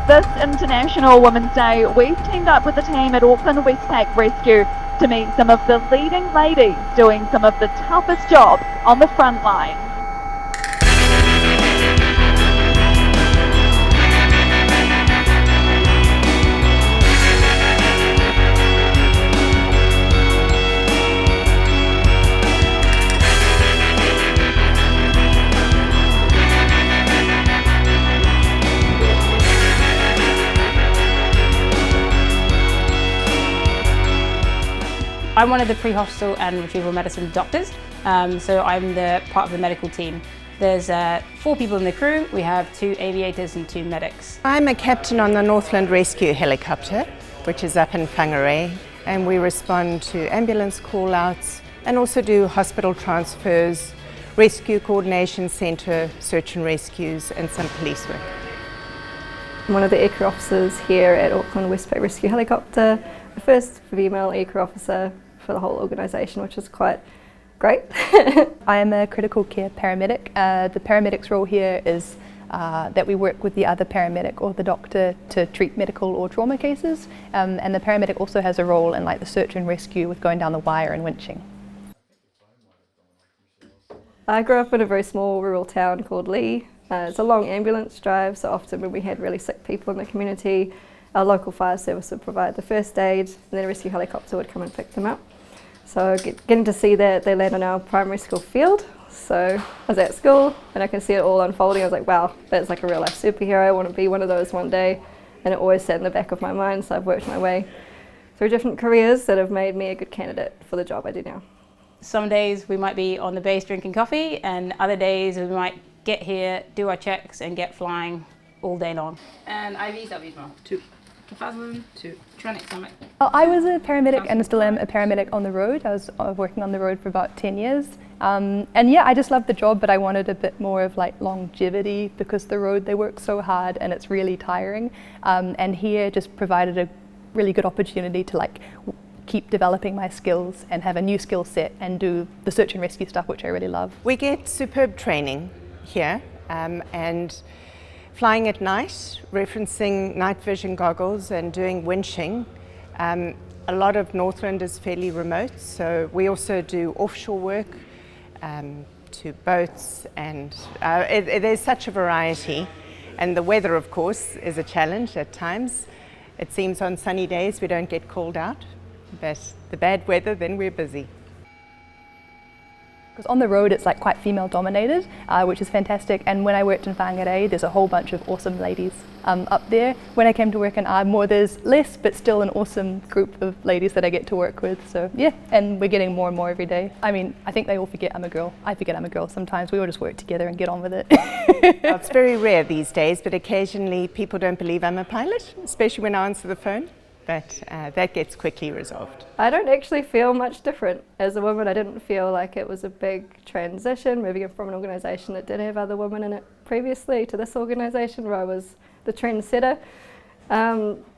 This International Women's Day, we've teamed up with the team at Auckland Westpac Rescue to meet some of the leading ladies doing some of the toughest jobs on the front line. I'm one of the pre-hospital and retrieval medicine doctors, so I'm the part of the medical team. There's 4 people in the crew. We have 2 aviators and 2 medics. I'm a captain on the Northland Rescue helicopter, which is up in Chereè, and we respond to ambulance call-outs and also do hospital transfers, rescue coordination centre, search and rescues, and some police work. I'm one of the aircrew officers here at Auckland Westpac Rescue Helicopter, the first female aircrew officer for the whole organisation, which is quite great. I am a critical care paramedic. The paramedic's role here is that we work with the other paramedic or the doctor to treat medical or trauma cases, and the paramedic also has a role in like the search and rescue with going down the wire and winching. I grew up in a very small rural town called Lee. It's a long ambulance drive, so often when we had really sick people in the community, our local fire service would provide the first aid, and then a rescue helicopter would come and pick them up. So getting to see that they land on our primary school field. So I was at school and I can see it all unfolding. I was like, wow, that's like a real life superhero. I want to be one of those one day. And it always sat in the back of my mind, so I've worked my way through different careers that have made me a good candidate for the job I do now. Some days we might be on the base drinking coffee, and other days we might get here, do our checks and get flying all day long. And IVs as well. 2. I was a paramedic and still am a paramedic on the road. I was working on the road for about 10 years. And yeah, I just loved the job, but I wanted a bit more of like longevity because the road, they work so hard and it's really tiring. And here just provided a really good opportunity to like keep developing my skills and have a new skill set and do the search and rescue stuff, which I really love. We get superb training here, and flying at night, referencing night vision goggles and doing winching. A lot of Northland is fairly remote, so we also do offshore work to boats, and there's such a variety. And the weather, of course, is a challenge at times. It seems on sunny days we don't get called out, but the bad weather, then we're busy. Because on the road it's like quite female dominated, which is fantastic, and when I worked in Whangarei there's a whole bunch of awesome ladies up there. When I came to work in Ardmore there's less, but still an awesome group of ladies that I get to work with, so yeah, and we're getting more and more every day. I mean, I think they all forget I'm a girl. I forget I'm a girl sometimes. We all just work together and get on with it. Well, it's very rare these days, but occasionally people don't believe I'm a pilot, especially when I answer the phone. But that gets quickly resolved. I don't actually feel much different. As a woman, I didn't feel like it was a big transition, moving from an organisation that did have other women in it previously to this organisation where I was the trendsetter.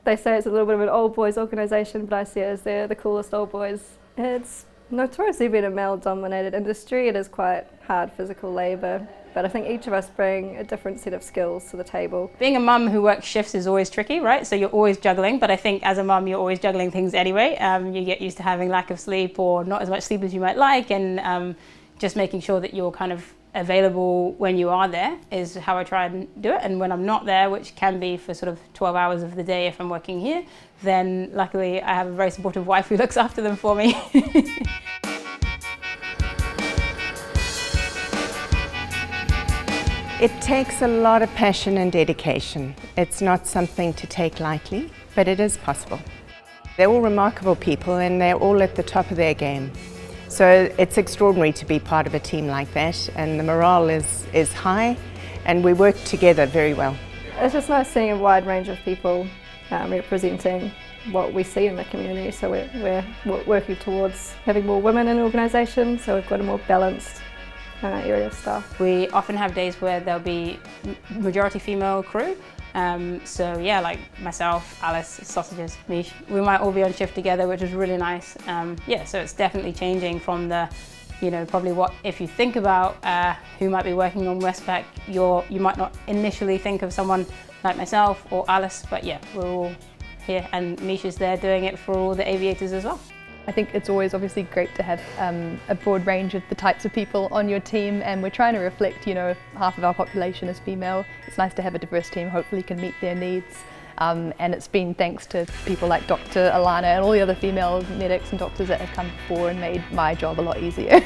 They say it's a little bit of an old boys organisation, but I see it as they're the coolest old boys. It's notoriously been a male-dominated industry. It is quite hard physical labour, but I think each of us bring a different set of skills to the table. Being a mum who works shifts is always tricky, right? So you're always juggling, but I think as a mum you're always juggling things anyway. You get used to having lack of sleep or not as much sleep as you might like, and just making sure that you're kind of available when you are there is how I try and do it. And when I'm not there, which can be for sort of 12 hours of the day if I'm working here, then luckily I have a very supportive wife who looks after them for me. It takes a lot of passion and dedication. It's not something to take lightly, but it is possible. They're all remarkable people and they're all at the top of their game. So it's extraordinary to be part of a team like that, and the morale is high and we work together very well. It's just nice seeing a wide range of people representing what we see in the community. So we're working towards having more women in the organisation, so we've got a more balanced area of staff. We often have days where there'll be majority female crew. So yeah, like myself, Alice, Sausages, Mish, we might all be on shift together, which is really nice. Yeah, so it's definitely changing from the you know, probably if you think about who might be working on Westpac, you might not initially think of someone like myself or Alice, but yeah, we're all here, and Misha's there doing it for all the aviators as well. I think it's always obviously great to have a broad range of the types of people on your team, and we're trying to reflect, you know, if half of our population is female, it's nice to have a diverse team, hopefully can meet their needs. And it's been thanks to people like Dr. Alana and all the other female medics and doctors that have come before and made my job a lot easier.